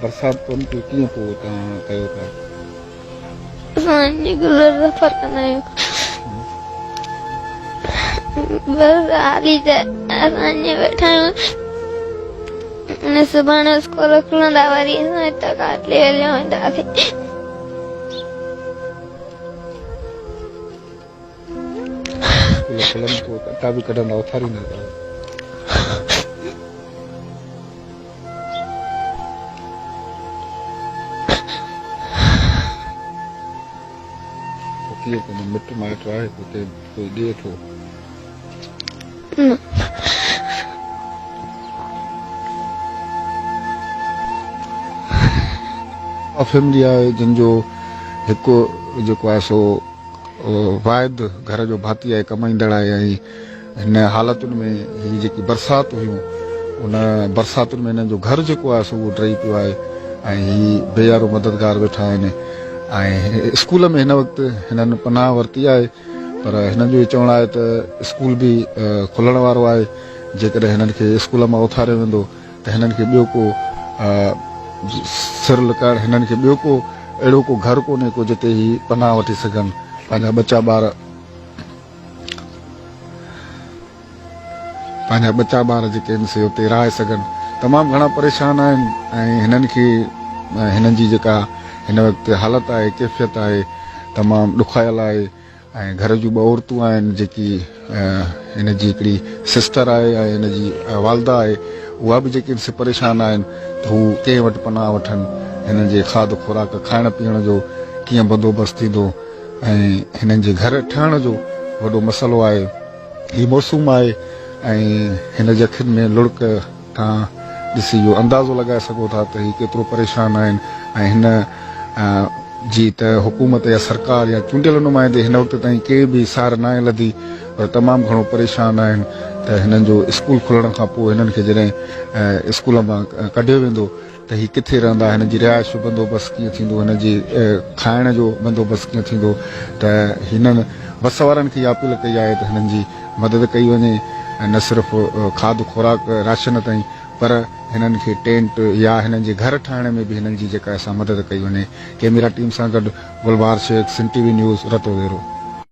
बरसात कोन थी कीअं पोइ तव्हां कयो था? असांजी गुलर सफ़र कंदा आहियूं बस हाली त असां वेठा आहियूं सुभाणे स्कूल खुलंदा वरी असां हितां काटले हलिया वेंदासीं। स्कूल खुलनि पोइ कटा बि कढंदा उथारींदा था? कीअं कंदो मिट माइट आहे हुते कोई ॾिए थो? फैमिली आहे जिनजो हिकु जेको आहे सो वाहिद घर जो भाती आहे, कमाईंदड़ आहे ऐं हिन हालतुनि में हीअ जेकी बरसाति हुयूं उन बरसातुनि में हिननि जो घर जेको आहे सो उहो ड्रही पियो आहे ऐं हीअ बेयारो मददगार वेठा आहिनि ऐं स्कूल में हिन वक़्तु हिननि पनाह वरिती आहे पर हिननि जो चवणु आहे त स्कूल बि खुलण वारो आहे। जेकॾहिं हिननि खे स्कूल मां उथारियो वेंदो त हिननि खे ॿियो को सिर लिकाइण, हिननि खे ॿियो को अहिड़ो को घर कोन्हे को जिते ही पनाह वठी सघनि, पंहिंजा बचा ॿार जेके आहिनि से उते रहाए सघनि। तमामु घणा परेशान आहिनि ऐं हिननि खे हिननि जी जेका हिन वक़्तु हालत आहे, कैफ़ियत आहे, तमामु ॾुखायल आहे ऐं घर जूं ॿ औरतूं आहिनि जेकी हिन जी हिकिड़ी सिस्टर आहे ऐं हिन जी वालदा आहे, उहा बि जेके से परेशान आहिनि त हू कंहिं वटि पनाह वठनि। हिननि जे खाध खुराक खाइण पीअण जो कीअं बंदोबस्तु थींदो ऐं हिननि जे घर ठहण जो वॾो मसइलो आहे। हीउ मौसम आहे ऐं हिन जे अखियुनि में लुड़क तव्हां ॾिसी इहो अंदाज़ो लॻाए सघो था त हीउ केतिरो परेशान आहिनि ऐं हिन जी त हुकूमत या सरकार या चूंडियल नुमाइंदे हिन वक़्तु ताईं के बि सार न आहे लधी पर तमामु घणो परेशान आहिनि त हिननि जो स्कूल खुलण खां पोइ हिननि खे जॾहिं स्कूल मां कढियो वेंदो त हीअ किथे रहंदा, हिन जी रिहाइश जो बंदोबस्तु कीअं थींदो, हिन जी खाइण जो बंदोबस्तु कीअं थींदो। त हिननि बस वारनि खे इहा अपील कई आहे त हिननि जी मदद कई वञे, न सिर्फ़ु खाध खुराक राशन ताईं पर हिननि खे टेंट या हिननि जे घर ठाहिण में बि हिननि जी जेका असां मदद कई वञे। कैमरा टीम सां गॾु गुलबार शेख, सिंध टीवी न्यूज़, रतोदेरो।